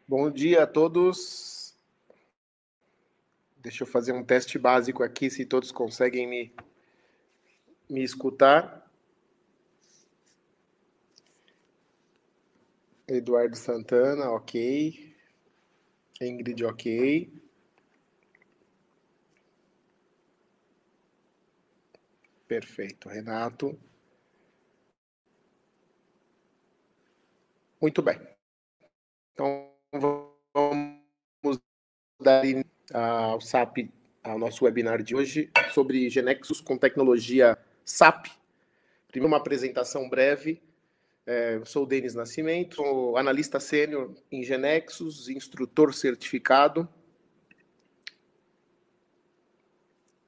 Bom dia a todos. Deixa eu fazer um teste básico aqui, se todos conseguem me escutar. Eduardo Santana, ok. Ingrid, ok. Perfeito, Renato. Muito bem. Então, vamos dar início ao SAP, ao nosso webinar de hoje, sobre GeneXus com tecnologia SAP. Primeiro, uma apresentação breve. Eu sou o Denis Nascimento, sou analista sênior em GeneXus, instrutor certificado.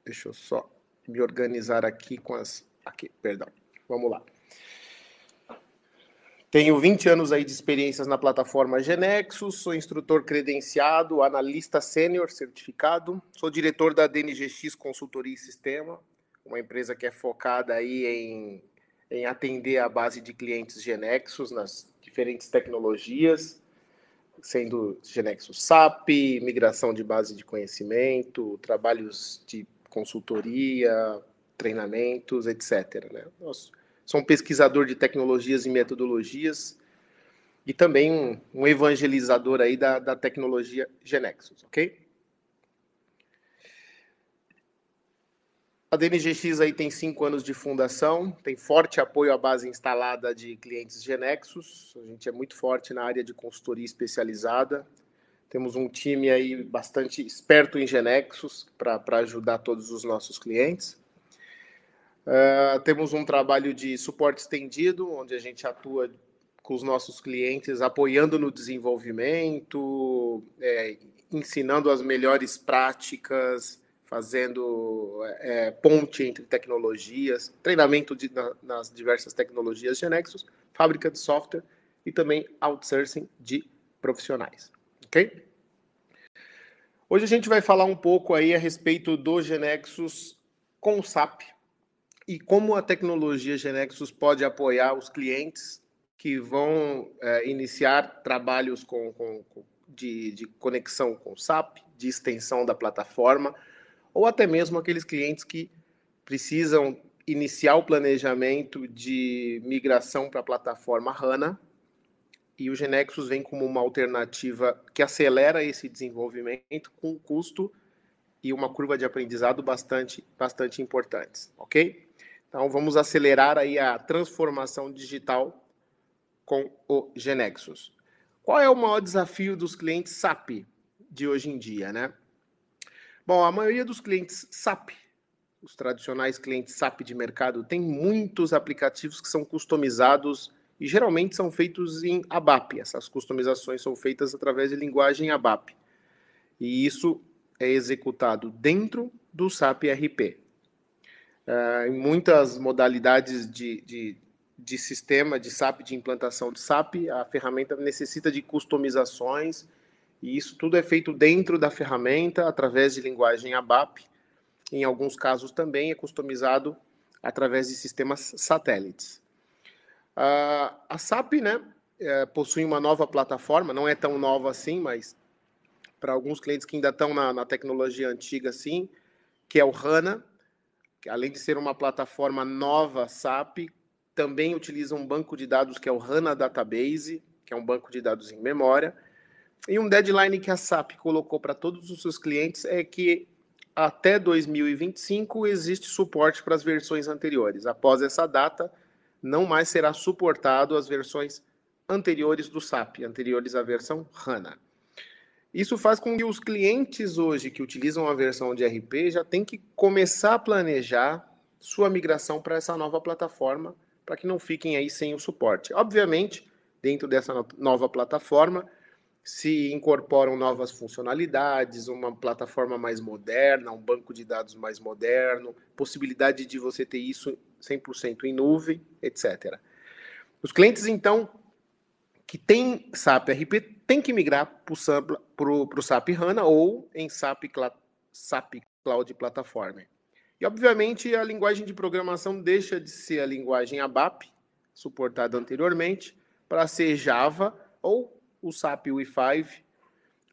Deixa eu só me organizar aqui com as... Aqui, perdão. Vamos lá. Tenho 20 anos aí de experiências na plataforma GeneXus, sou instrutor credenciado, analista sênior certificado, sou diretor da DNGX Consultoria e Sistema, uma empresa que é focada aí em atender a base de clientes GeneXus nas diferentes tecnologias, sendo GeneXus SAP, migração de base de conhecimento, trabalhos de consultoria, treinamentos, etc. Né? Sou um pesquisador de tecnologias e metodologias e também um evangelizador aí da tecnologia GeneXus, ok? A DNGX aí tem 5 anos de fundação, tem forte apoio à base instalada de clientes GeneXus, a gente é muito forte na área de consultoria especializada, temos um time aí bastante esperto em GeneXus para ajudar todos os nossos clientes. Temos um trabalho de suporte estendido, onde a gente atua com os nossos clientes, apoiando no desenvolvimento, ensinando as melhores práticas, fazendo ponte entre tecnologias, treinamento nas diversas tecnologias GeneXus, fábrica de software e também outsourcing de profissionais. Ok? Hoje a gente vai falar um pouco aí a respeito do GeneXus com o SAP e como a tecnologia GeneXus pode apoiar os clientes que vão iniciar trabalhos de conexão com o SAP, de extensão da plataforma, ou até mesmo aqueles clientes que precisam iniciar o planejamento de migração para a plataforma HANA, e o GeneXus vem como uma alternativa que acelera esse desenvolvimento com um custo e uma curva de aprendizado bastante importantes, ok? Então, vamos acelerar aí a transformação digital com o GeneXus. Qual é o maior desafio dos clientes SAP de hoje em dia, né? Bom, a maioria dos clientes SAP, os tradicionais clientes SAP de mercado, tem muitos aplicativos que são customizados e geralmente são feitos em ABAP. Essas customizações são feitas através de linguagem ABAP. E isso é executado dentro do SAP ERP. Em muitas modalidades de sistema, de SAP, de implantação de SAP, a ferramenta necessita de customizações, e isso tudo é feito dentro da ferramenta, através de linguagem ABAP. Em alguns casos também é customizado através de sistemas satélites. A SAP, né, possui uma nova plataforma, não é tão nova assim, mas para alguns clientes que ainda estão na tecnologia antiga, sim, que é o HANA, que além de ser uma plataforma nova SAP, também utiliza um banco de dados que é o HANA Database, que é um banco de dados em memória. E um deadline que a SAP colocou para todos os seus clientes é que até 2025 existe suporte para as versões anteriores. Após essa data, não mais será suportado as versões anteriores do SAP, anteriores à versão HANA. Isso faz com que os clientes hoje que utilizam a versão de RP já tenham que começar a planejar sua migração para essa nova plataforma, para que não fiquem aí sem o suporte. Obviamente, dentro dessa nova plataforma, se incorporam novas funcionalidades, uma plataforma mais moderna, um banco de dados mais moderno, possibilidade de você ter isso 100% em nuvem, etc. Os clientes, então, que tem SAP RP tem que migrar para o SAP HANA ou em SAP Cloud Platform. E, obviamente, a linguagem de programação deixa de ser a linguagem ABAP, suportada anteriormente, para ser Java ou o SAP UI5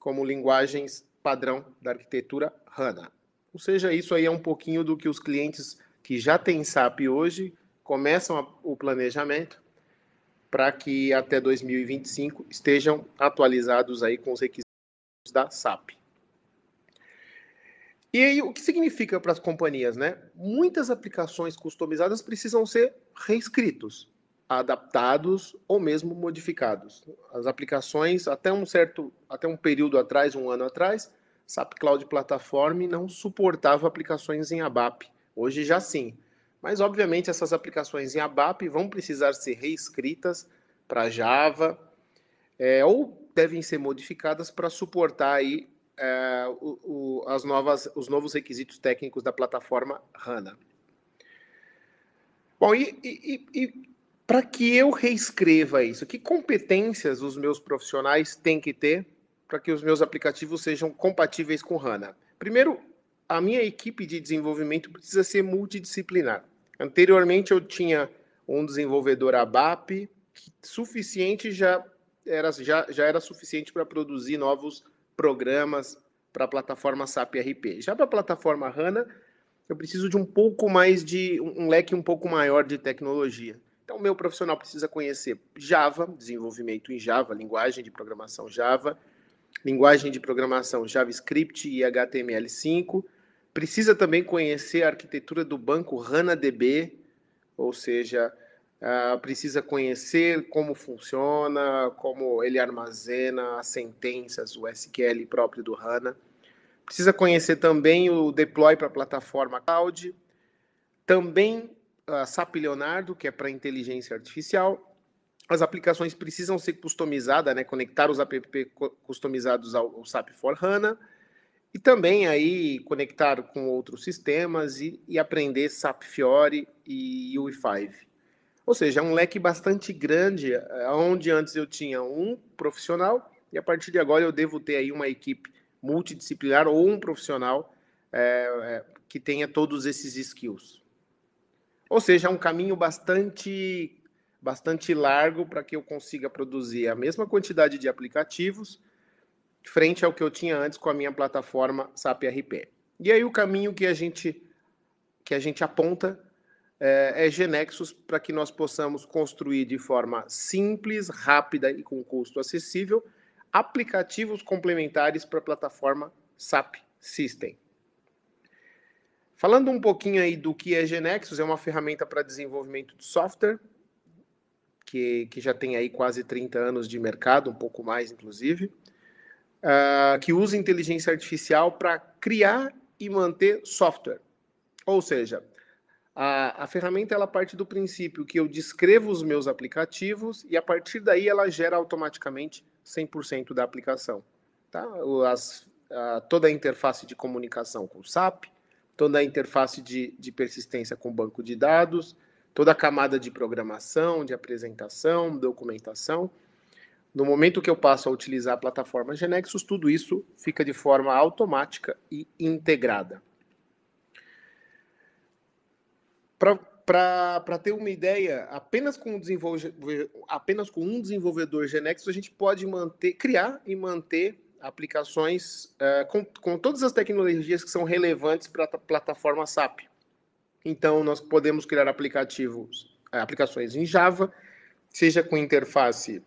como linguagens padrão da arquitetura HANA. Ou seja, isso aí é um pouquinho do que os clientes que já têm SAP hoje começam o planejamento para que até 2025 estejam atualizados aí com os requisitos da SAP. E aí, o que significa para as companhias, né? Muitas aplicações customizadas precisam ser reescritos, adaptados ou mesmo modificados. As aplicações, até um período atrás, um ano atrás, SAP Cloud Platform não suportava aplicações em ABAP. Hoje já sim. Mas, obviamente, essas aplicações em ABAP vão precisar ser reescritas para Java, ou devem ser modificadas para suportar aí os novos requisitos técnicos da plataforma HANA. Bom, e para que eu reescreva isso, que competências os meus profissionais têm que ter para que os meus aplicativos sejam compatíveis com HANA? Primeiro, a minha equipe de desenvolvimento precisa ser multidisciplinar. Anteriormente, eu tinha um desenvolvedor ABAP, que já era suficiente para produzir novos programas para a plataforma SAP RP. Já para a plataforma HANA, eu preciso de um leque um pouco maior de tecnologia. Então, o meu profissional precisa conhecer Java, desenvolvimento em Java, linguagem de programação Java, linguagem de programação JavaScript e HTML5. Precisa também conhecer a arquitetura do banco HANA-DB, ou seja, precisa conhecer como funciona, como ele armazena as sentenças, o SQL próprio do HANA. Precisa conhecer também o deploy para a plataforma cloud. Também SAP Leonardo, que é para inteligência artificial. As aplicações precisam ser customizadas, né? Conectar os app customizados ao SAP for HANA. E também aí conectar com outros sistemas e aprender SAP Fiori e UI5. Ou seja, é um leque bastante grande, onde antes eu tinha um profissional e a partir de agora eu devo ter aí uma equipe multidisciplinar ou um profissional que tenha todos esses skills. Ou seja, é um caminho bastante largo para que eu consiga produzir a mesma quantidade de aplicativos frente ao que eu tinha antes com a minha plataforma SAP RP. E aí o caminho que a gente aponta é GeneXus para que nós possamos construir de forma simples, rápida e com custo acessível aplicativos complementares para a plataforma SAP System. Falando um pouquinho aí do que é GeneXus, é uma ferramenta para desenvolvimento de software, que já tem aí quase 30 anos de mercado, um pouco mais inclusive, que usa inteligência artificial para criar e manter software. Ou seja, a ferramenta ela parte do princípio que eu descrevo os meus aplicativos e a partir daí ela gera automaticamente 100% da aplicação. Tá? Toda a interface de comunicação com o SAP, toda a interface de persistência com o banco de dados, toda a camada de programação, de apresentação, documentação. No momento que eu passo a utilizar a plataforma GeneXus, tudo isso fica de forma automática e integrada. Para ter uma ideia, apenas com um desenvolvedor GeneXus, a gente pode criar e manter aplicações com todas as tecnologias que são relevantes para a plataforma SAP. Então, nós podemos criar aplicações em Java, seja com interface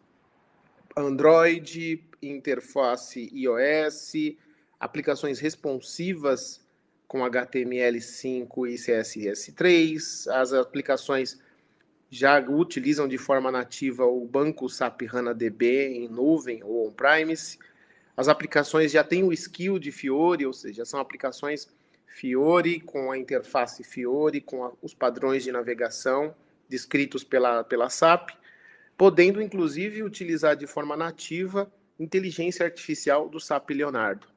Android, interface iOS, aplicações responsivas com HTML5 e CSS3, as aplicações já utilizam de forma nativa o banco SAP HANA-DB em nuvem ou on-premise, as aplicações já têm o skill de Fiori, ou seja, são aplicações Fiori com a interface Fiori, com os padrões de navegação descritos pela SAP, podendo inclusive utilizar de forma nativa inteligência artificial do SAP Leonardo.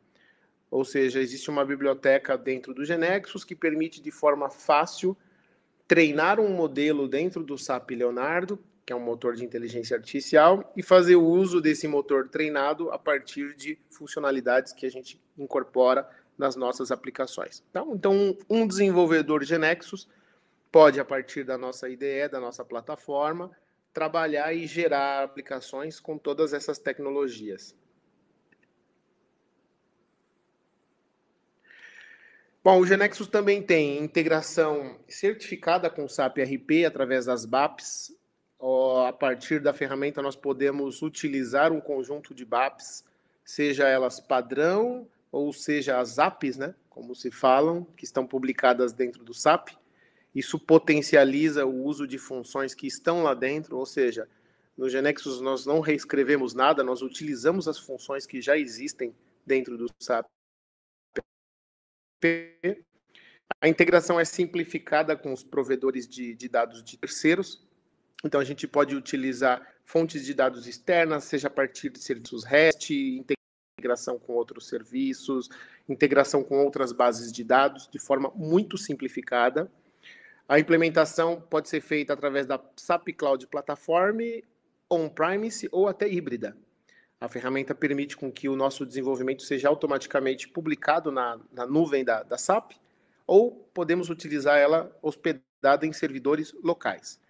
Ou seja, existe uma biblioteca dentro do GeneXus que permite de forma fácil treinar um modelo dentro do SAP Leonardo, que é um motor de inteligência artificial, e fazer o uso desse motor treinado a partir de funcionalidades que a gente incorpora nas nossas aplicações. Então um desenvolvedor GeneXus pode, a partir da nossa IDE, da nossa plataforma, trabalhar e gerar aplicações com todas essas tecnologias. Bom, o GeneXus também tem integração certificada com o SAP RP através das BAPs. A partir da ferramenta, nós podemos utilizar um conjunto de BAPs, seja elas padrão ou seja as APIs, né, como se falam, que estão publicadas dentro do SAP. Isso potencializa o uso de funções que estão lá dentro, ou seja, no GeneXus nós não reescrevemos nada, nós utilizamos as funções que já existem dentro do SAP. A integração é simplificada com os provedores de dados de terceiros. Então, a gente pode utilizar fontes de dados externas, seja a partir de serviços REST, integração com outros serviços, integração com outras bases de dados, de forma muito simplificada. A implementação pode ser feita através da SAP Cloud Platform, on-premise ou até híbrida. A ferramenta permite com que o nosso desenvolvimento seja automaticamente publicado na nuvem da SAP, ou podemos utilizar ela hospedada em servidores locais.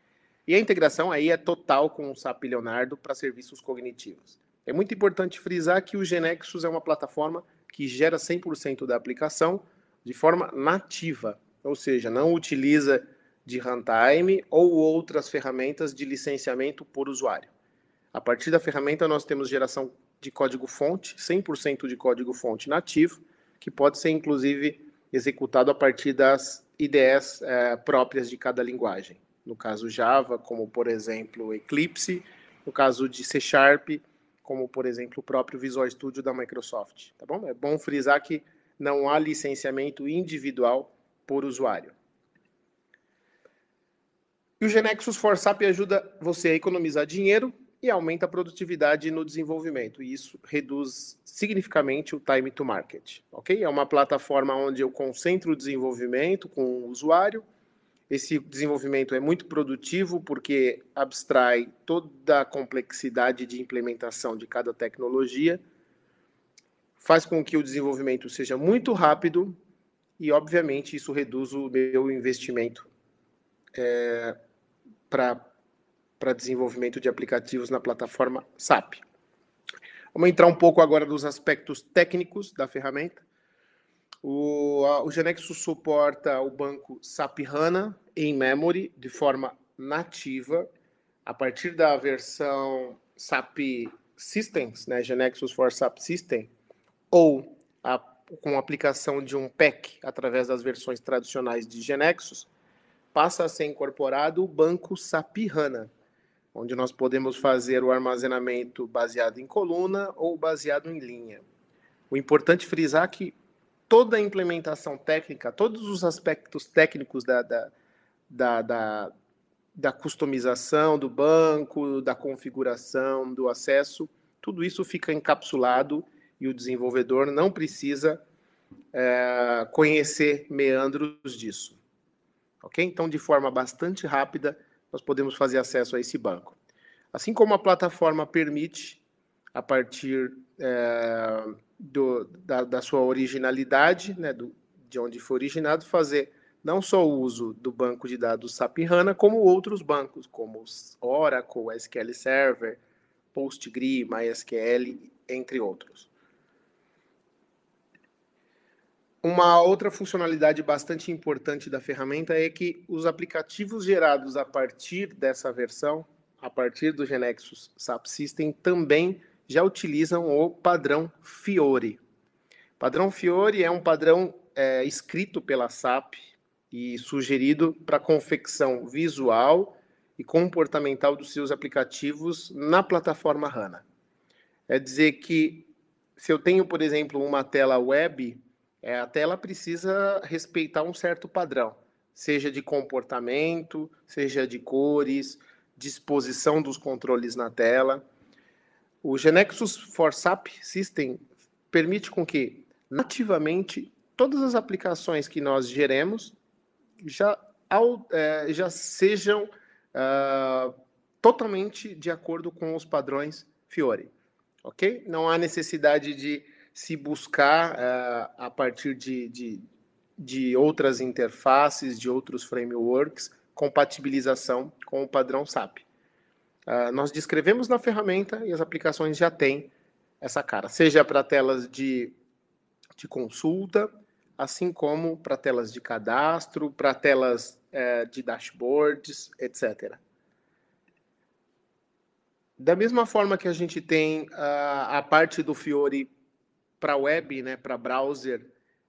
E a integração aí é total com o SAP Leonardo para serviços cognitivos. É muito importante frisar que o GeneXus é uma plataforma que gera 100% da aplicação de forma nativa, ou seja, não utiliza de runtime ou outras ferramentas de licenciamento por usuário. A partir da ferramenta, nós temos geração de código-fonte, 100% de código-fonte nativo, que pode ser, inclusive, executado a partir das IDEs próprias de cada linguagem. No caso Java, como, por exemplo, Eclipse. No caso de C Sharp, como, por exemplo, o próprio Visual Studio da Microsoft. Tá bom? É bom frisar que não há licenciamento individual por usuário. E o GeneXus for SAP ajuda você a economizar dinheiro e aumenta a produtividade no desenvolvimento. E isso reduz significativamente o time to market. Ok? É uma plataforma onde eu concentro o desenvolvimento com o usuário. Esse desenvolvimento é muito produtivo porque abstrai toda a complexidade de implementação de cada tecnologia, faz com que o desenvolvimento seja muito rápido e, obviamente, isso reduz o meu investimento para desenvolvimento de aplicativos na plataforma SAP. Vamos entrar um pouco agora nos aspectos técnicos da ferramenta. O GeneXus suporta o banco SAP HANA em memory de forma nativa, a partir da versão SAP Systems, né, GeneXus for SAP System, ou com a aplicação de um pack através das versões tradicionais de GeneXus, passa a ser incorporado o banco SAP HANA, onde nós podemos fazer o armazenamento baseado em coluna ou baseado em linha. O importante é frisar que toda a implementação técnica, todos os aspectos técnicos da customização do banco, da configuração, do acesso, tudo isso fica encapsulado e o desenvolvedor não precisa conhecer meandros disso. Ok? Então, de forma bastante rápida, nós podemos fazer acesso a esse banco. Assim como a plataforma permite, a partir da sua originalidade, né, de onde foi originado, fazer não só o uso do banco de dados SAP HANA, como outros bancos, como Oracle, SQL Server, PostgreSQL, MySQL, entre outros. Uma outra funcionalidade bastante importante da ferramenta é que os aplicativos gerados a partir dessa versão, a partir do GeneXus SAP System, também já utilizam o padrão Fiori. O padrão Fiori é um padrão escrito pela SAP e sugerido para a confecção visual e comportamental dos seus aplicativos na plataforma HANA. É dizer que, se eu tenho, por exemplo, uma tela web, a tela precisa respeitar um certo padrão, seja de comportamento, seja de cores, disposição dos controles na tela. O GeneXus for SAP System permite com que, nativamente, todas as aplicações que nós geremos já sejam totalmente de acordo com os padrões Fiori. Ok? Não há necessidade de se buscar a partir de outras interfaces, de outros frameworks, compatibilização com o padrão SAP. Nós descrevemos na ferramenta e as aplicações já têm essa cara, seja para telas de consulta, assim como para telas de cadastro, para telas de dashboards, etc. Da mesma forma que a gente tem a parte do Fiori para web, né, para browser,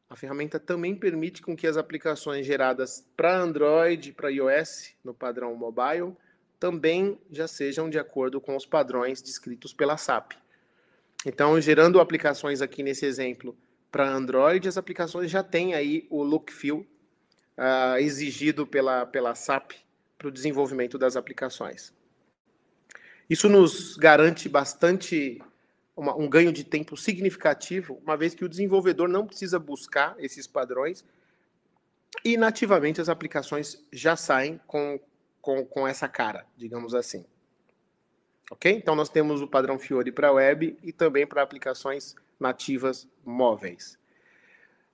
a ferramenta também permite com que as aplicações geradas para Android, para iOS, no padrão mobile, também já sejam de acordo com os padrões descritos pela SAP. Então, gerando aplicações aqui nesse exemplo para Android, as aplicações já têm aí o look feel exigido pela SAP para o desenvolvimento das aplicações. Isso nos garante bastante um ganho de tempo significativo, uma vez que o desenvolvedor não precisa buscar esses padrões e nativamente as aplicações já saem com essa cara, digamos assim. Ok? Então, nós temos o padrão Fiori para web e também para aplicações nativas móveis.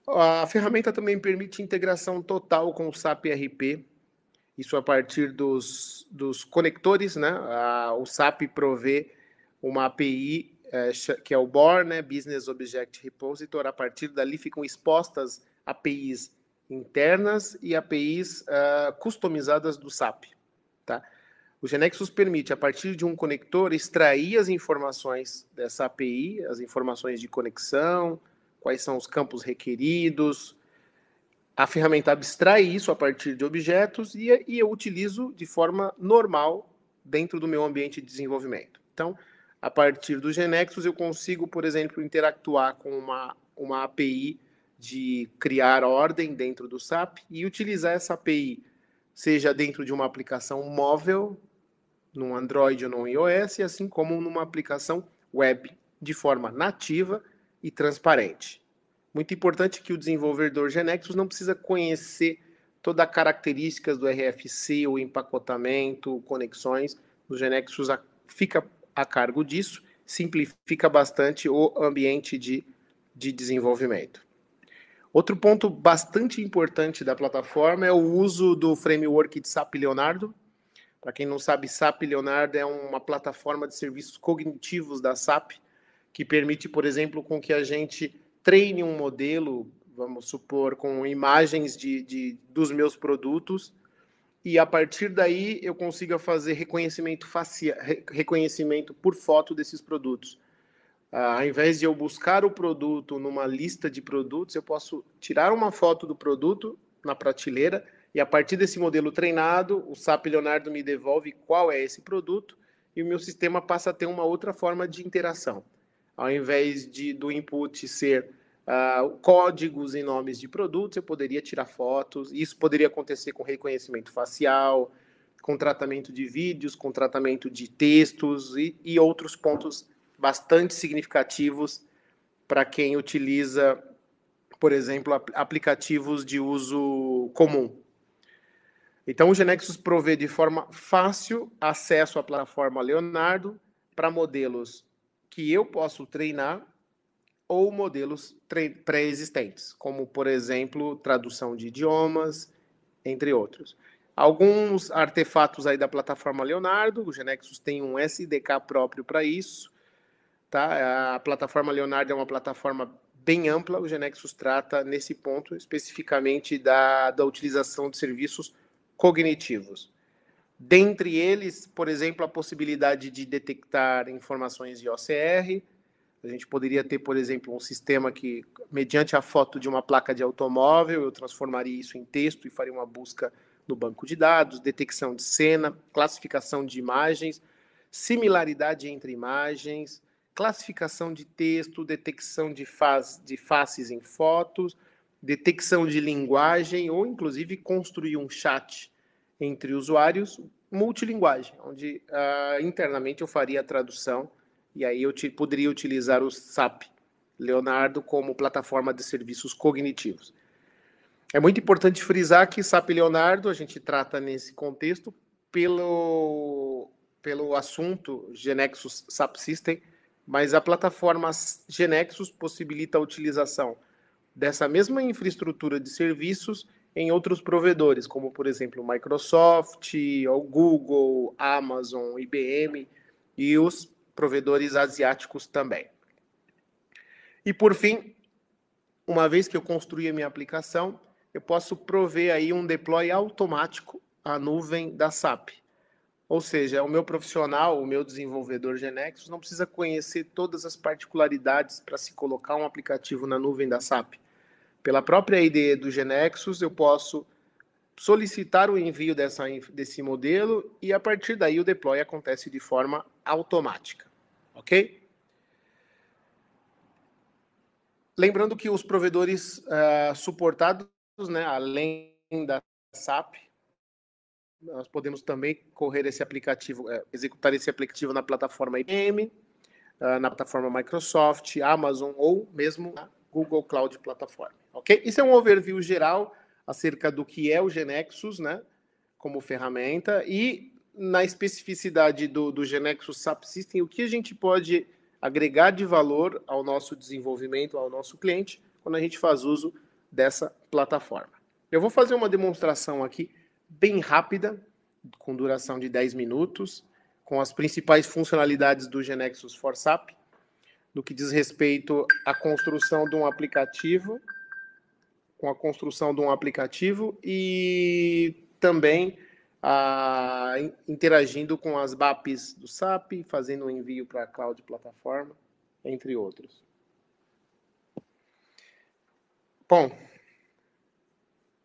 A ferramenta também permite integração total com o SAP ERP, isso a partir dos conectores, né? O SAP provê uma API que é o BOR, né? Business Object Repository. A partir dali ficam expostas APIs internas e APIs customizadas do SAP. Tá? O GeneXus permite, a partir de um conector, extrair as informações dessa API, as informações de conexão, quais são os campos requeridos. A ferramenta abstrai isso a partir de objetos e eu utilizo de forma normal dentro do meu ambiente de desenvolvimento. Então, a partir do GeneXus, eu consigo, por exemplo, interactuar com uma API de criar ordem dentro do SAP e utilizar essa API, seja dentro de uma aplicação móvel, num Android ou num iOS, assim como numa aplicação web, de forma nativa e transparente. Muito importante que o desenvolvedor GeneXus não precisa conhecer todas as características do RFC, o empacotamento, conexões. O GeneXus fica a cargo disso, simplifica bastante o ambiente de desenvolvimento. Outro ponto bastante importante da plataforma é o uso do framework de SAP Leonardo. Para quem não sabe, SAP Leonardo é uma plataforma de serviços cognitivos da SAP, que permite, por exemplo, com que a gente treine um modelo, vamos supor, com imagens dos meus produtos, e a partir daí eu consiga fazer reconhecimento facial, reconhecimento por foto desses produtos. Ao invés de eu buscar o produto numa lista de produtos, eu posso tirar uma foto do produto na prateleira e a partir desse modelo treinado, o SAP Leonardo me devolve qual é esse produto e o meu sistema passa a ter uma outra forma de interação. Ao invés do input ser códigos e nomes de produtos, eu poderia tirar fotos. Isso poderia acontecer com reconhecimento facial, com tratamento de vídeos, com tratamento de textos e outros pontos bastante significativos para quem utiliza, por exemplo, aplicativos de uso comum. Então, o GeneXus provê de forma fácil acesso à plataforma Leonardo para modelos que eu posso treinar ou modelos pré-existentes, como, por exemplo, tradução de idiomas, entre outros. Alguns artefatos aí da plataforma Leonardo, o GeneXus tem um SDK próprio para isso. Tá? A plataforma Leonardo é uma plataforma bem ampla, o GeneXus trata, nesse ponto, especificamente da utilização de serviços cognitivos. Dentre eles, por exemplo, a possibilidade de detectar informações de OCR. A gente poderia ter, por exemplo, um sistema que, mediante a foto de uma placa de automóvel, eu transformaria isso em texto e faria uma busca no banco de dados, detecção de cena, classificação de imagens, similaridade entre imagens, classificação de texto, detecção de faces em fotos, detecção de linguagem ou, inclusive, construir um chat entre usuários multilinguagem, onde internamente eu faria a tradução e aí eu poderia utilizar o SAP Leonardo como plataforma de serviços cognitivos. É muito importante frisar que SAP Leonardo a gente trata nesse contexto pelo assunto GeneXus SAP System, mas a plataforma GeneXus possibilita a utilização dessa mesma infraestrutura de serviços em outros provedores, como, por exemplo, Microsoft, ou Google, Amazon, IBM e os provedores asiáticos também. E, por fim, uma vez que eu construí a minha aplicação, eu posso prover aí um deploy automático à nuvem da SAP. Ou seja, o meu profissional, o meu desenvolvedor Genexus, não precisa conhecer todas as particularidades para se colocar um aplicativo na nuvem da SAP. Pela própria IDE do Genexus, eu posso solicitar o envio desse modelo e, a partir daí, o deploy acontece de forma automática. Ok? Lembrando que os provedores suportados, né, além da SAP, nós podemos também correr esse aplicativo, executar esse aplicativo na plataforma IBM, na plataforma Microsoft, Amazon ou mesmo na Google Cloud Platform. Ok? Isso é um overview geral acerca do que é o Genexus, né, como ferramenta, e na especificidade do Genexus SAP System, o que a gente pode agregar de valor ao nosso desenvolvimento, ao nosso cliente, quando a gente faz uso dessa plataforma. Eu vou fazer uma demonstração aqui bem rápida, com duração de 10 minutos, com as principais funcionalidades do Genexus for SAP, no que diz respeito à construção de um aplicativo, e também interagindo com as BAPs do SAP, fazendo um envio para a Cloud Plataforma, entre outros. Bom,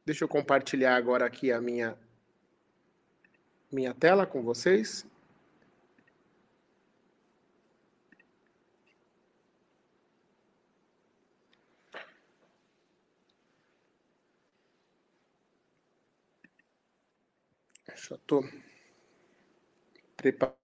deixa eu compartilhar agora aqui a minha tela com vocês. Já estou preparado.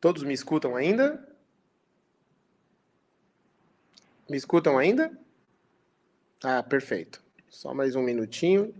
Todos me escutam ainda? Me escutam ainda? Ah, perfeito. Só mais um minutinho.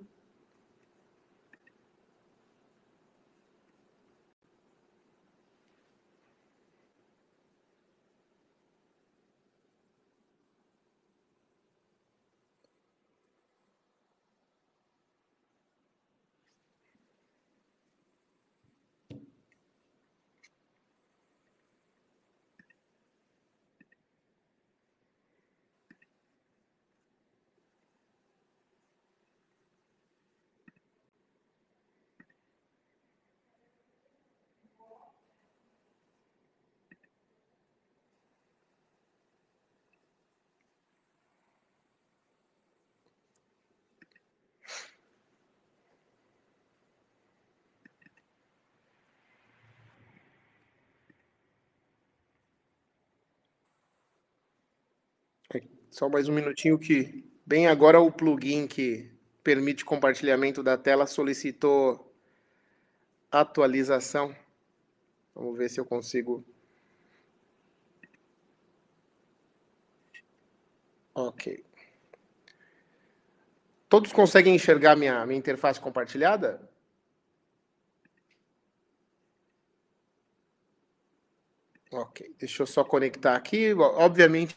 Só mais um minutinho que, bem agora, o plugin que permite compartilhamento da tela solicitou atualização. Vamos ver se eu consigo. Ok. Todos conseguem enxergar minha interface compartilhada? Ok. Deixa eu só conectar aqui. Obviamente,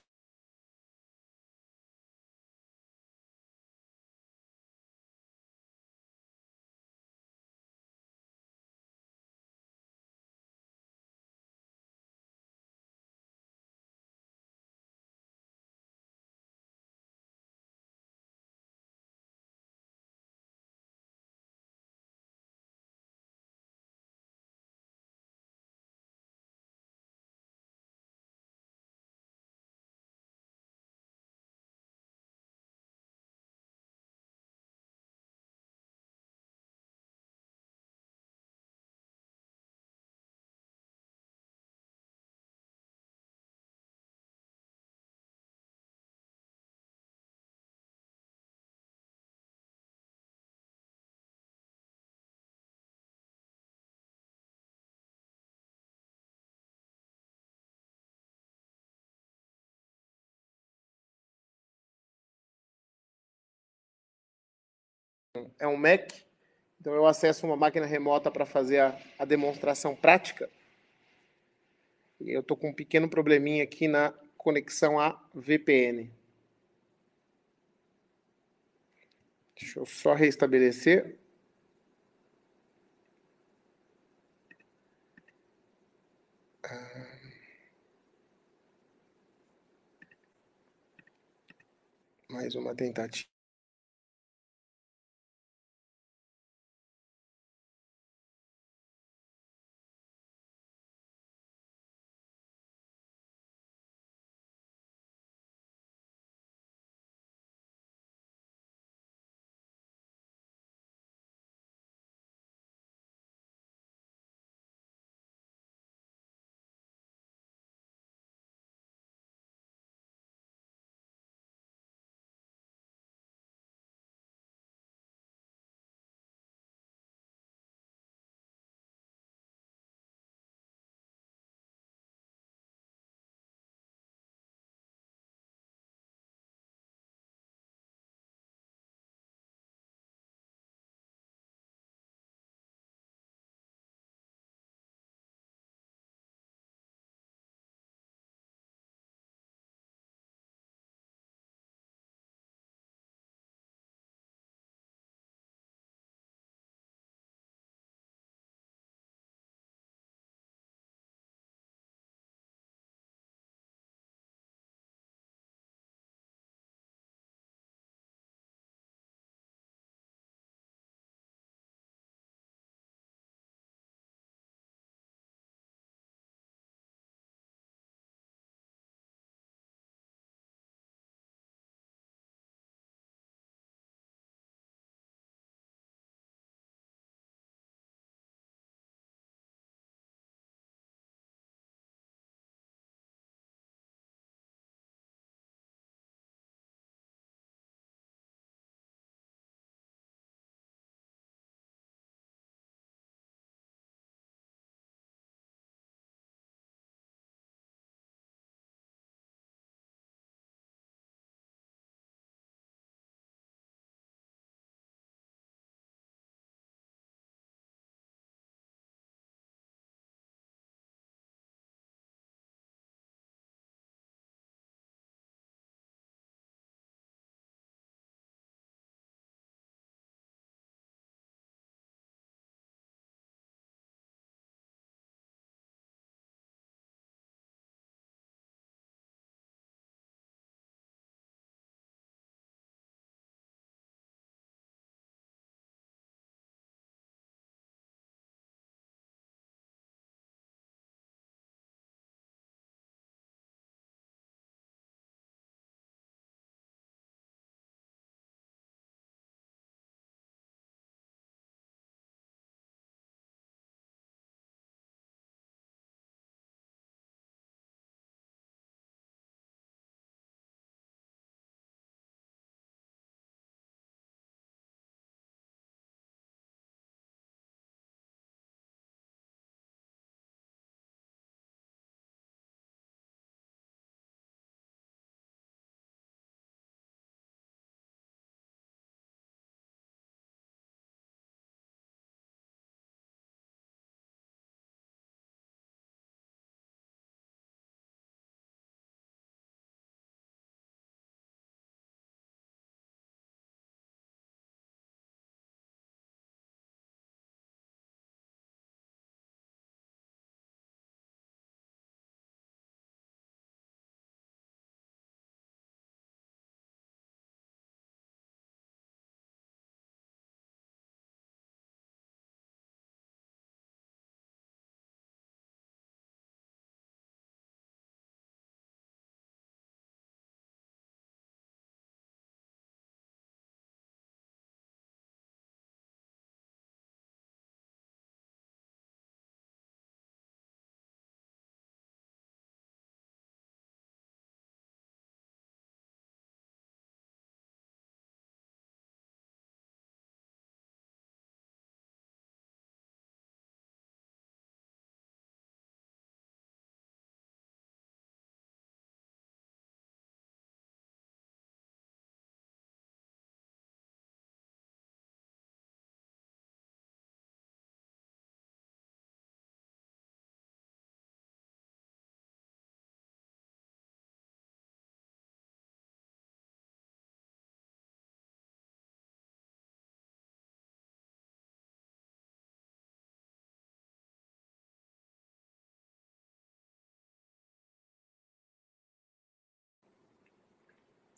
é um Mac, então eu acesso uma máquina remota para fazer a demonstração prática. E eu estou com um pequeno probleminha aqui na conexão a VPN. Deixa eu só restabelecer. Mais uma tentativa.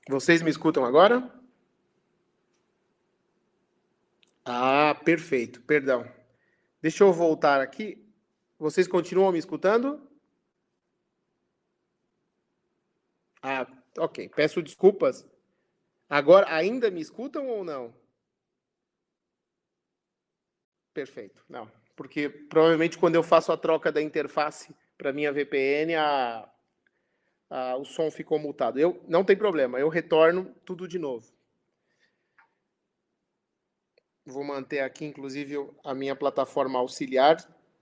Vocês me escutam agora? Ah, perfeito, perdão. Deixa eu voltar aqui. Vocês continuam me escutando? Ah, ok. Peço desculpas. Agora ainda me escutam ou não? Perfeito. Não, porque provavelmente quando eu faço a troca da interface para minha VPN, o som ficou mutado. Não tem problema, eu retorno tudo de novo. Vou manter aqui, inclusive, a minha plataforma auxiliar.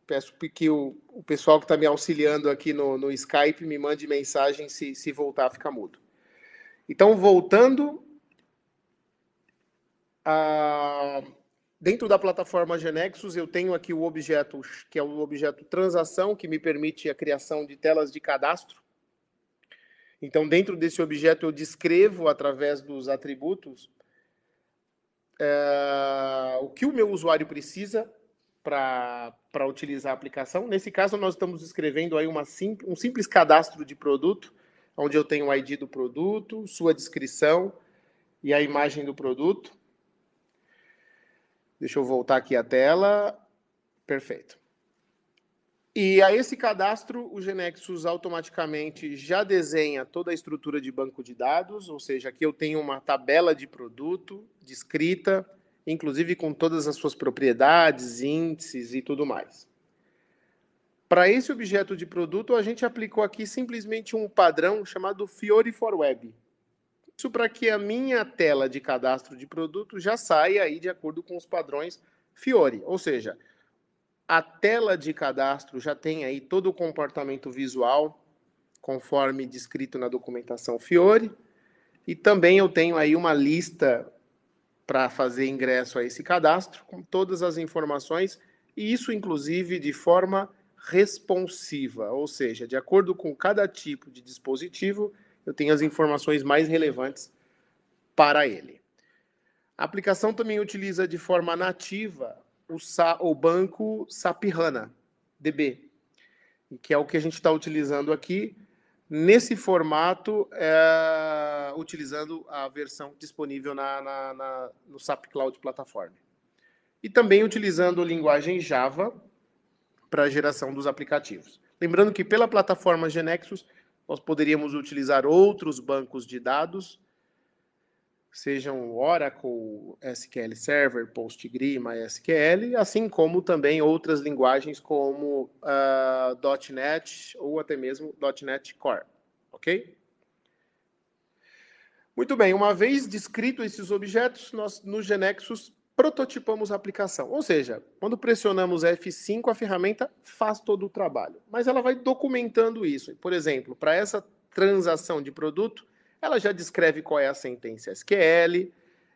Peço que o pessoal que está me auxiliando aqui no Skype me mande mensagem se voltar a ficar mudo. Então, voltando a... Dentro da plataforma Genexus, eu tenho aqui o objeto, que é o objeto transação, que me permite a criação de telas de cadastro. Então, dentro desse objeto, eu descrevo, através dos atributos, o que o meu usuário precisa para utilizar a aplicação. Nesse caso, nós estamos escrevendo aí um simples cadastro de produto, onde eu tenho o ID do produto, sua descrição e a imagem do produto. Deixa eu voltar aqui a tela. Perfeito. E a esse cadastro, o Genexus automaticamente já desenha toda a estrutura de banco de dados, ou seja, aqui eu tenho uma tabela de produto descrita, inclusive com todas as suas propriedades, índices e tudo mais. Para esse objeto de produto, a gente aplicou aqui simplesmente um padrão chamado Fiori for Web. Isso para que a minha tela de cadastro de produto já saia aí de acordo com os padrões Fiori, ou seja, a tela de cadastro já tem aí todo o comportamento visual, conforme descrito na documentação Fiori, e também eu tenho aí uma lista para fazer ingresso a esse cadastro, com todas as informações, e isso, inclusive, de forma responsiva, ou seja, de acordo com cada tipo de dispositivo, eu tenho as informações mais relevantes para ele. A aplicação também utiliza de forma nativa o banco SAP HANA DB, que é o que a gente está utilizando aqui, nesse formato, utilizando a versão disponível no SAP Cloud Platform. E também utilizando a linguagem Java para a geração dos aplicativos. Lembrando que pela plataforma Genexus, nós poderíamos utilizar outros bancos de dados, sejam Oracle, SQL Server, PostgreSQL, MySQL, assim como também outras linguagens como .NET ou até mesmo .NET Core, ok? Muito bem, uma vez descrito esses objetos, nós no Genexus prototipamos a aplicação. Ou seja, quando pressionamos F5, a ferramenta faz todo o trabalho. Mas ela vai documentando isso. Por exemplo, para essa transação de produto, ela já descreve qual é a sentença SQL,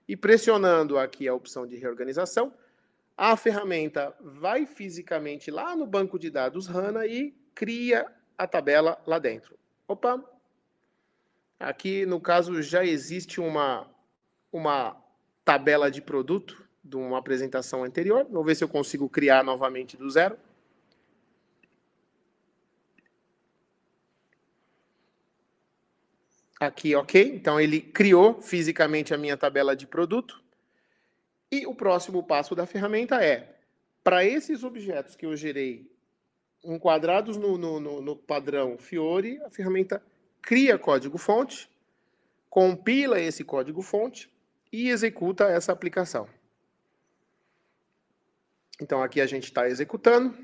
e pressionando aqui a opção de reorganização, a ferramenta vai fisicamente lá no banco de dados HANA e cria a tabela lá dentro. Opa! Aqui, no caso, já existe uma tabela de produto de uma apresentação anterior. Vou ver se eu consigo criar novamente do zero. Aqui, ok. Então, ele criou fisicamente a minha tabela de produto. E o próximo passo da ferramenta é, para esses objetos que eu gerei enquadrados no padrão Fiori, a ferramenta cria código-fonte, compila esse código-fonte e executa essa aplicação. Então, aqui a gente está executando.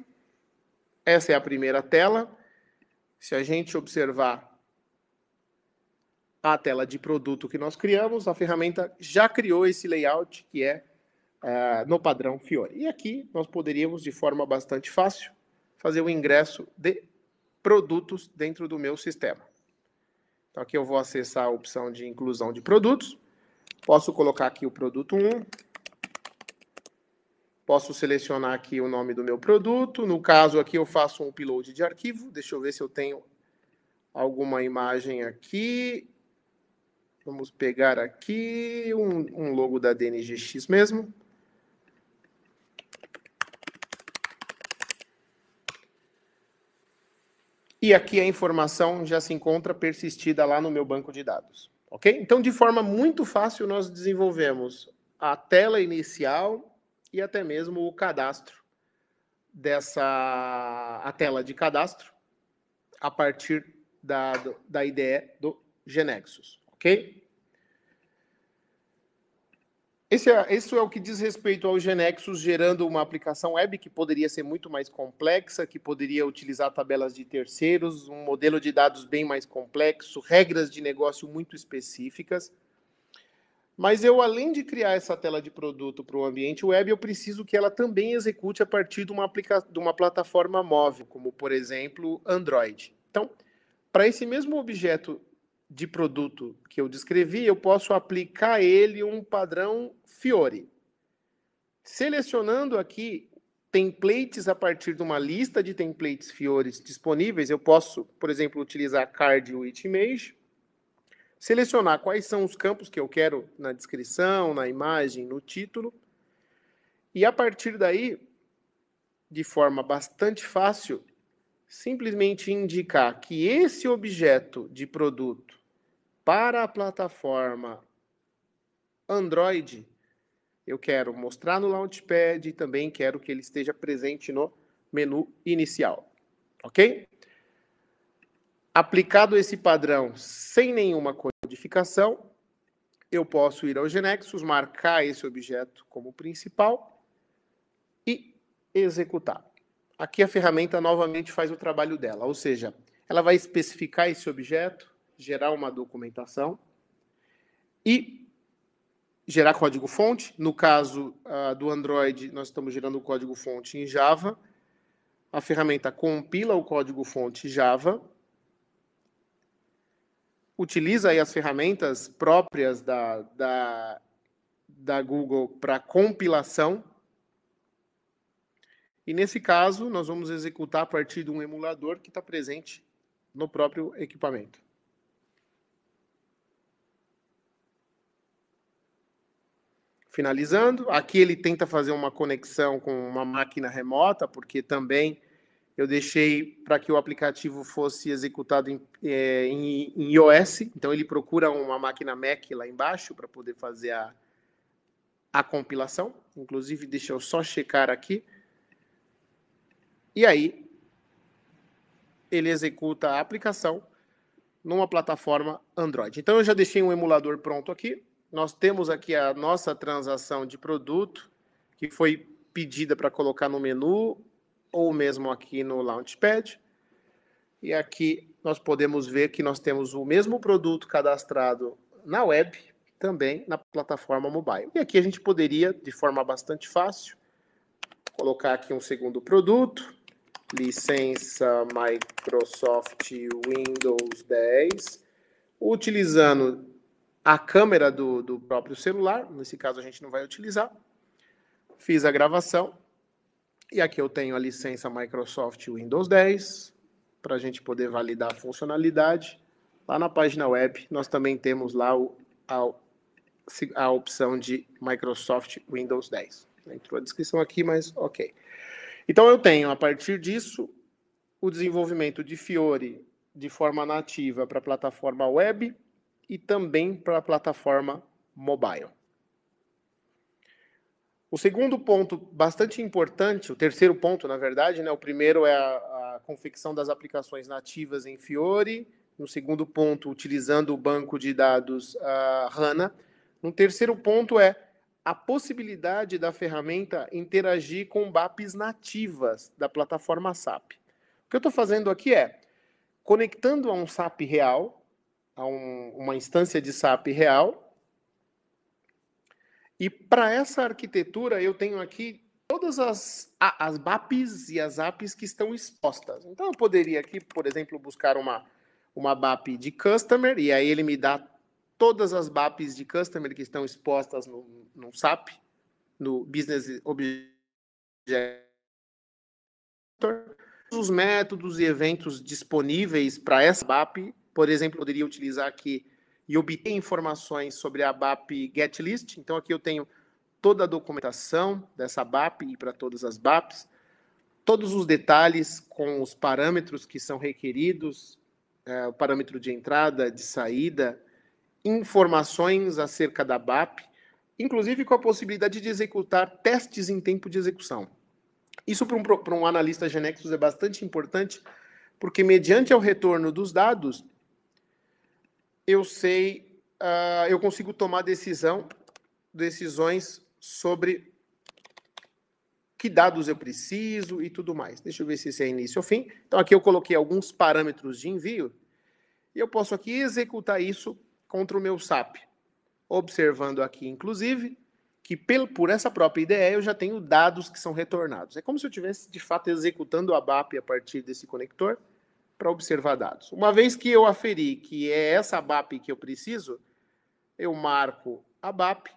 Essa é a primeira tela. Se a gente observar a tela de produto que nós criamos, a ferramenta já criou esse layout que é no padrão Fiori. E aqui nós poderíamos, de forma bastante fácil, fazer o ingresso de produtos dentro do meu sistema. Então, aqui eu vou acessar a opção de inclusão de produtos. Posso colocar aqui o produto 1. Posso selecionar aqui o nome do meu produto. No caso aqui eu faço um upload de arquivo. Deixa eu ver se eu tenho alguma imagem aqui. Vamos pegar aqui um logo da DNGX mesmo. E aqui a informação já se encontra persistida lá no meu banco de dados. Ok? Então, de forma muito fácil, nós desenvolvemos a tela inicial e até mesmo o cadastro a tela de cadastro a partir da IDE do GeneXus, ok? Isso é o que diz respeito ao GeneXus, gerando uma aplicação web que poderia ser muito mais complexa, que poderia utilizar tabelas de terceiros, um modelo de dados bem mais complexo, regras de negócio muito específicas. Mas eu, além de criar essa tela de produto para o ambiente web, eu preciso que ela também execute a partir de uma plataforma móvel, como, por exemplo, Android. Então, para esse mesmo objeto de produto que eu descrevi, eu posso aplicar a ele um padrão Fiori. Selecionando aqui templates a partir de uma lista de templates Fiores disponíveis, eu posso, por exemplo, utilizar Card with Image, selecionar quais são os campos que eu quero na descrição, na imagem, no título, e a partir daí, de forma bastante fácil, simplesmente indicar que esse objeto de produto para a plataforma Android, eu quero mostrar no Launchpad e também quero que ele esteja presente no menu inicial. Ok? Aplicado esse padrão sem nenhuma codificação, eu posso ir ao GeneXus, marcar esse objeto como principal e executar. Aqui a ferramenta novamente faz o trabalho dela, ou seja, ela vai especificar esse objeto, gerar uma documentação e gerar código-fonte. No caso do Android, nós estamos gerando o código-fonte em Java. A ferramenta compila o código-fonte Java, utiliza aí as ferramentas próprias da Google para compilação. E nesse caso, nós vamos executar a partir de um emulador que está presente no próprio equipamento. Finalizando, aqui ele tenta fazer uma conexão com uma máquina remota, porque também eu deixei para que o aplicativo fosse executado em iOS. Então, ele procura uma máquina Mac lá embaixo para poder fazer a compilação. Inclusive, deixa eu só checar aqui. E aí, ele executa a aplicação numa plataforma Android. Então, eu já deixei um emulador pronto aqui. Nós temos aqui a nossa transação de produto, que foi pedida para colocar no menu, ou mesmo aqui no Launchpad. E aqui nós podemos ver que nós temos o mesmo produto cadastrado na web, também na plataforma mobile. E aqui a gente poderia, de forma bastante fácil, colocar aqui um segundo produto, licença Microsoft Windows 10, utilizando a câmera do próprio celular. Nesse caso a gente não vai utilizar. Fiz a gravação. E aqui eu tenho a licença Microsoft Windows 10, para a gente poder validar a funcionalidade. Lá na página web, nós também temos lá a opção de Microsoft Windows 10. Entrou a descrição aqui, mas ok. Então, eu tenho, a partir disso, o desenvolvimento de Fiori de forma nativa para a plataforma web e também para a plataforma mobile. O segundo ponto bastante importante, o terceiro ponto, na verdade, né, o primeiro é a confecção das aplicações nativas em Fiori. No segundo ponto, utilizando o banco de dados HANA. No terceiro ponto é a possibilidade da ferramenta interagir com BAPs nativas da plataforma SAP. O que eu estou fazendo aqui é conectando a um SAP real, a uma instância de SAP real. E para essa arquitetura, eu tenho aqui todas as BAPs e as APIs que estão expostas. Então, eu poderia aqui, por exemplo, buscar uma BAP de Customer, e aí ele me dá todas as BAPs de Customer que estão expostas no SAP, no Business Object, os métodos e eventos disponíveis para essa BAP. Por exemplo, eu poderia utilizar aqui e obter informações sobre a BAP GetList. Então, aqui eu tenho toda a documentação dessa BAP e para todas as BAPs, todos os detalhes com os parâmetros que são requeridos, o parâmetro de entrada, de saída informações acerca da BAP, inclusive com a possibilidade de executar testes em tempo de execução. Isso para um analista Genexus é bastante importante, porque mediante o retorno dos dados, eu consigo tomar decisões sobre que dados eu preciso e tudo mais. Deixa eu ver se esse é início ou fim. Então, aqui eu coloquei alguns parâmetros de envio e eu posso aqui executar isso contra o meu SAP. Observando aqui, inclusive, que por essa própria IDE eu já tenho dados que são retornados. É como se eu estivesse, de fato, executando a BAP a partir desse conector para observar dados. Uma vez que eu aferi que é essa BAP que eu preciso, eu marco a BAP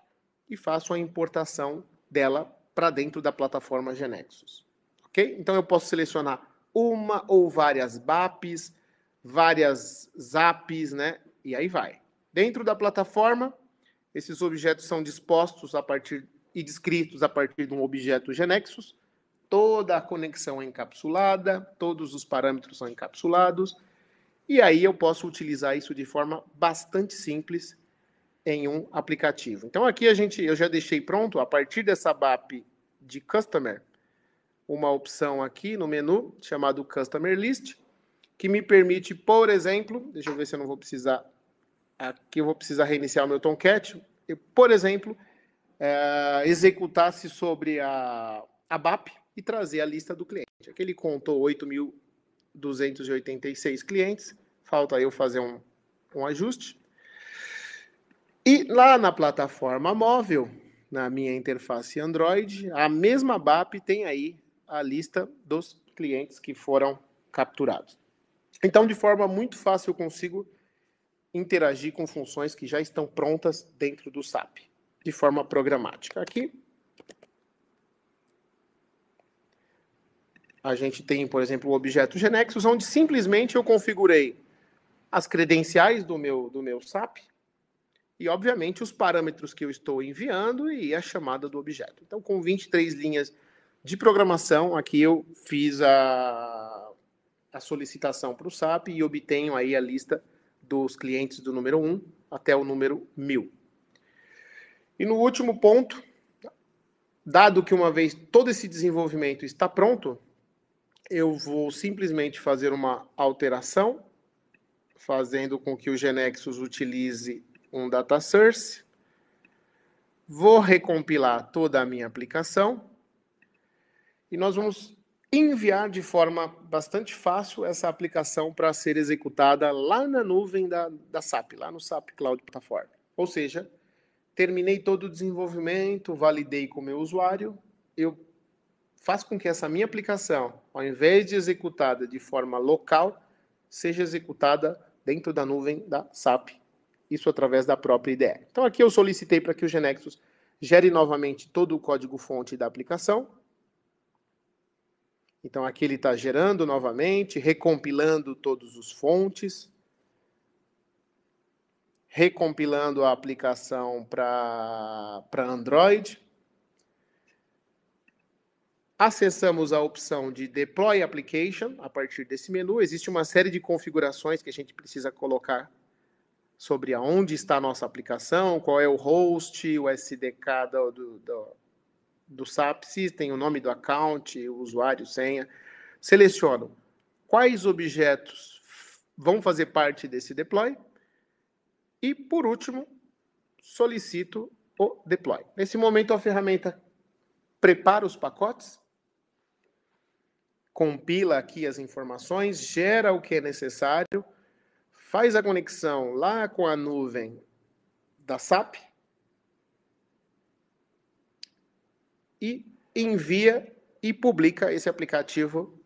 e faço a importação dela para dentro da plataforma Genexus. Ok? Então eu posso selecionar uma ou várias BAPs, várias ZAPs, né? E aí vai. Dentro da plataforma, esses objetos são dispostos a partir e descritos a partir de um objeto Genexus. Toda a conexão é encapsulada, todos os parâmetros são encapsulados. E aí eu posso utilizar isso de forma bastante simples em um aplicativo. Então aqui eu já deixei pronto, a partir dessa BAP de Customer, uma opção aqui no menu, chamado Customer List, que me permite, por exemplo, deixa eu ver se eu não vou precisar, aqui eu vou precisar reiniciar o meu Tomcat, por exemplo, executasse sobre a BAP e trazer a lista do cliente. Aqui ele contou 8.286 clientes, falta eu fazer um ajuste. E lá na plataforma móvel, na minha interface Android, a mesma BAP tem aí a lista dos clientes que foram capturados. Então, de forma muito fácil, eu consigo interagir com funções que já estão prontas dentro do SAP, de forma programática. Aqui, a gente tem, por exemplo, o objeto Genexus, onde simplesmente eu configurei as credenciais do meu SAP, e, obviamente, os parâmetros que eu estou enviando e a chamada do objeto. Então, com 23 linhas de programação, aqui eu fiz a solicitação para o SAP e obtenho aí a lista dos clientes do número 1 até o número 1000. E no último ponto, dado que uma vez todo esse desenvolvimento está pronto, eu vou simplesmente fazer uma alteração, fazendo com que o Genexus utilize um data source. Vou recompilar toda a minha aplicação e nós vamos enviar de forma bastante fácil essa aplicação para ser executada lá na nuvem da SAP, lá no SAP Cloud Platform. Ou seja, terminei todo o desenvolvimento, validei com o meu usuário, eu faço com que essa minha aplicação, ao invés de executada de forma local, seja executada dentro da nuvem da SAP. Isso através da própria IDE. Então aqui eu solicitei para que o Genexus gere novamente todo o código-fonte da aplicação. Então aqui ele está gerando novamente, recompilando todos os fontes, recompilando a aplicação para Android. Acessamos a opção de Deploy Application. A partir desse menu, existe uma série de configurações que a gente precisa colocar sobre aonde está a nossa aplicação, qual é o host, o SDK do SAP System, o nome do account, o usuário, senha. Seleciono quais objetos vão fazer parte desse deploy e, por último, solicito o deploy. Nesse momento, a ferramenta prepara os pacotes, compila aqui as informações, gera o que é necessário, faz a conexão lá com a nuvem da SAP e envia e publica esse aplicativo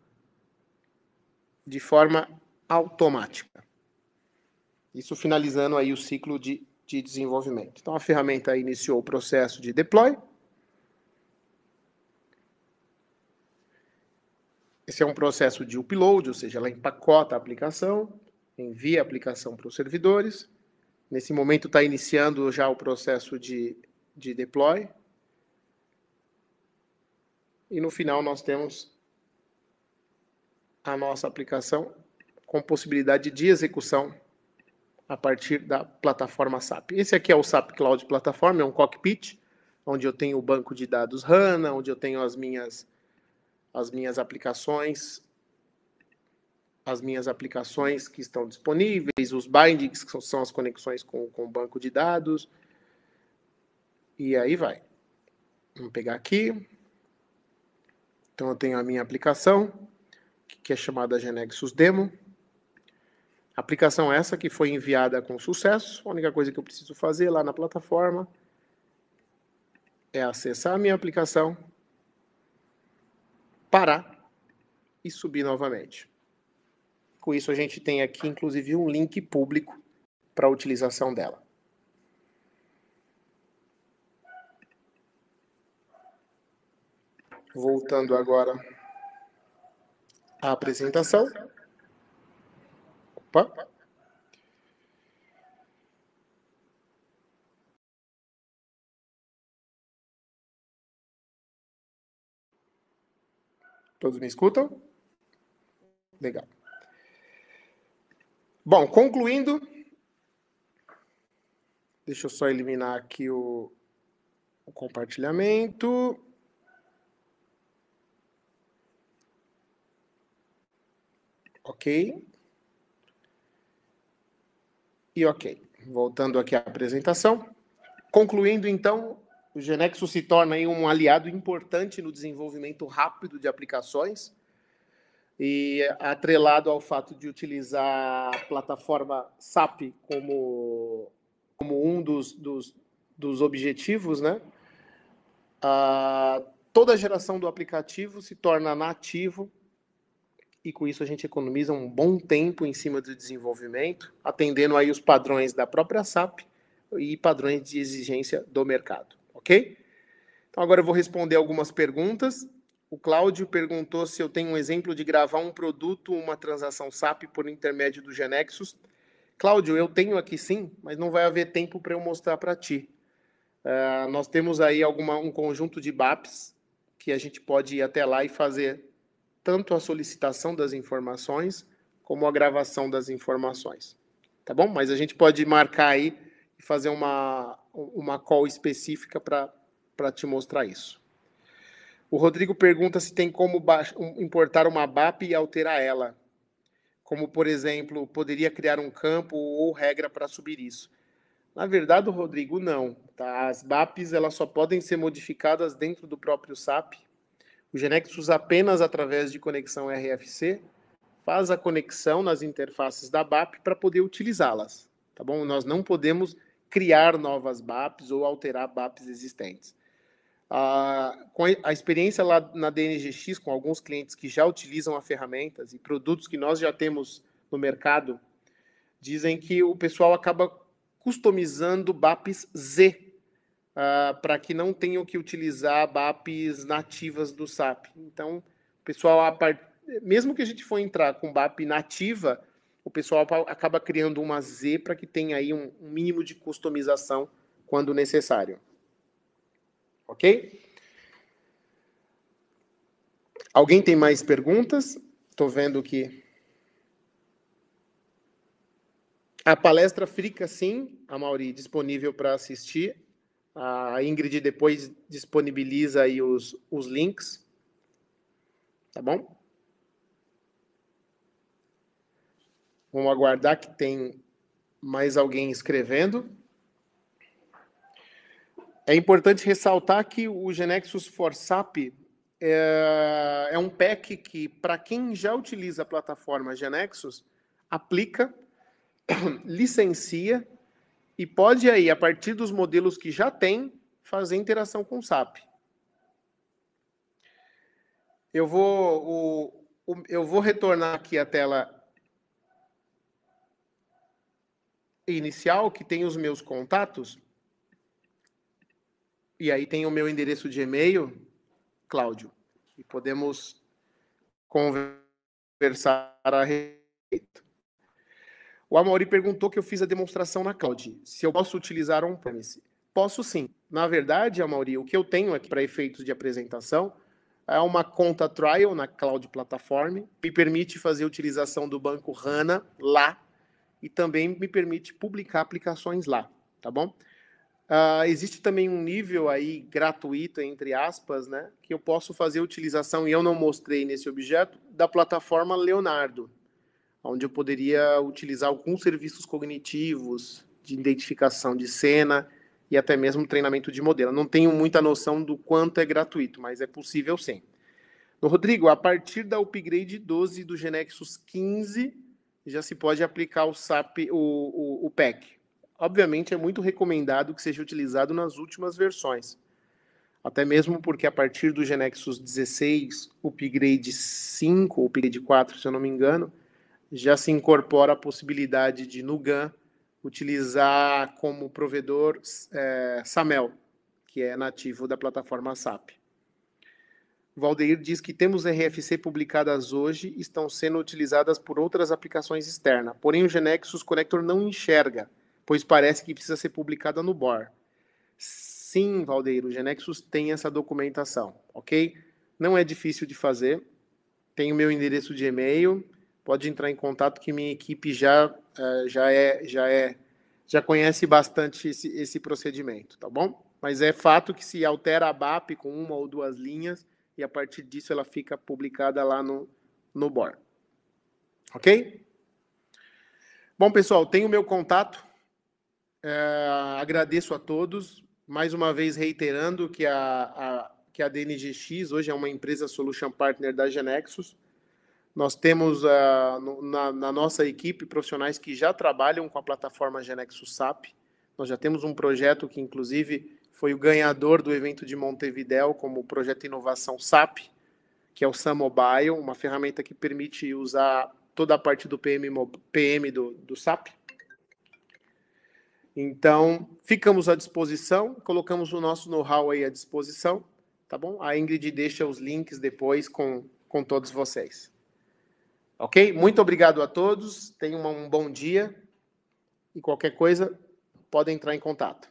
de forma automática. Isso finalizando aí o ciclo de desenvolvimento. Então, a ferramenta iniciou o processo de deploy. Esse é um processo de upload, ou seja, ela empacota a aplicação, envia a aplicação para os servidores. Nesse momento está iniciando já o processo de deploy. E no final nós temos a nossa aplicação com possibilidade de execução a partir da plataforma SAP. Esse aqui é o SAP Cloud Platform, é um cockpit, onde eu tenho o banco de dados HANA, onde eu tenho as minhas aplicações que estão disponíveis, os bindings, que são as conexões com o banco de dados, e aí vai. Vamos pegar aqui. Então, eu tenho a minha aplicação, que é chamada Genexus Demo. Aplicação essa que foi enviada com sucesso. A única coisa que eu preciso fazer lá na plataforma é acessar a minha aplicação, parar e subir novamente. Com isso, a gente tem aqui, inclusive, um link público para a utilização dela. Voltando agora à apresentação. Opa. Todos me escutam? Legal. Bom, concluindo, deixa eu só eliminar aqui o compartilhamento. Ok. E ok. Voltando aqui à apresentação. Concluindo, então, o Genexus se torna aí um aliado importante no desenvolvimento rápido de aplicações e atrelado ao fato de utilizar a plataforma SAP como um dos objetivos, né? Toda a geração do aplicativo se torna nativo e com isso a gente economiza um bom tempo em cima do desenvolvimento, atendendo aí os padrões da própria SAP e padrões de exigência do mercado, ok? Então agora eu vou responder algumas perguntas. O Cláudio perguntou se eu tenho um exemplo de gravar um produto, uma transação SAP por intermédio do Genexus. Cláudio, eu tenho aqui sim, mas não vai haver tempo para eu mostrar para ti. Nós temos aí um conjunto de BAPs que a gente pode ir até lá e fazer tanto a solicitação das informações como a gravação das informações. Tá bom? Mas a gente pode marcar aí e fazer uma call específica para te mostrar isso. O Rodrigo pergunta se tem como importar uma BAP e alterar ela. Como, por exemplo, poderia criar um campo ou regra para subir isso. Na verdade, Rodrigo, não. Tá? As BAPs elas só podem ser modificadas dentro do próprio SAP. O Genexus, apenas através de conexão RFC, faz a conexão nas interfaces da BAP para poder utilizá-las. Tá bom? Nós não podemos criar novas BAPs ou alterar BAPs existentes. Com a experiência lá na DNGX, com alguns clientes que já utilizam a ferramentas e produtos que nós já temos no mercado, dizem que o pessoal acaba customizando BAPs Z, para que não tenham que utilizar BAPs nativas do SAP. Então, o pessoal, mesmo que a gente for entrar com BAP nativa, o pessoal acaba criando uma Z para que tenha aí um mínimo de customização quando necessário. Ok? Alguém tem mais perguntas? Estou vendo que a palestra fica, sim, Amaury, disponível para assistir. A Ingrid depois disponibiliza aí os links. Tá bom? Vamos aguardar que tem mais alguém escrevendo. É importante ressaltar que o Genexus for SAP é um pack que, para quem já utiliza a plataforma Genexus, aplica, licencia e pode aí, a partir dos modelos que já tem, fazer interação com o SAP. Eu vou retornar aqui a tela inicial, que tem os meus contatos. E aí tem o meu endereço de e-mail, Cláudio. E podemos conversar a respeito. O Amaury perguntou que eu fiz a demonstração na Cloud. Se eu posso utilizar on-premise. Posso sim. Na verdade, Amaury, o que eu tenho aqui para efeitos de apresentação é uma conta trial na Cloud Platform, que me permite fazer a utilização do banco HANA lá e também me permite publicar aplicações lá, tá bom? Existe também um nível aí gratuito, entre aspas, né, que eu posso fazer a utilização, e eu não mostrei nesse objeto, da plataforma Leonardo, onde eu poderia utilizar alguns serviços cognitivos de identificação de cena e até mesmo treinamento de modelo. Eu não tenho muita noção do quanto é gratuito, mas é possível sim. Rodrigo, a partir da upgrade 12 do GeneXus 15, já se pode aplicar o SAP, o PEC. Obviamente, é muito recomendado que seja utilizado nas últimas versões. Até mesmo porque a partir do GeneXus 16, upgrade 5, ou upgrade 4, se eu não me engano, já se incorpora a possibilidade de, no GAN, utilizar como provedor SAML, que é nativo da plataforma SAP. O Valdeir diz que temos RFC publicadas hoje, estão sendo utilizadas por outras aplicações externas. Porém, o GeneXus Connector não enxerga, pois parece que precisa ser publicada no BOR. Sim, Valdeir, o GeneXus tem essa documentação, ok? Não é difícil de fazer. Tem o meu endereço de e-mail. Pode entrar em contato que minha equipe já conhece bastante esse procedimento, tá bom? Mas é fato que se altera a BAP com 1 ou 2 linhas, e a partir disso ela fica publicada lá no BOR. Ok? Bom, pessoal, tenho o meu contato. Agradeço a todos. Mais uma vez reiterando que a DNGX hoje é uma empresa Solution Partner da GeneXus. Nós temos na nossa equipe profissionais que já trabalham com a plataforma GeneXus SAP. Nós já temos um projeto que, inclusive, foi o ganhador do evento de Montevidéu como projeto de inovação SAP, que é o SAM Mobile, uma ferramenta que permite usar toda a parte do PM do SAP. Então, ficamos à disposição, colocamos o nosso know-how aí à disposição, tá bom? A Ingrid deixa os links depois com todos vocês. Ok? Muito obrigado a todos, tenham um bom dia e qualquer coisa, podem entrar em contato.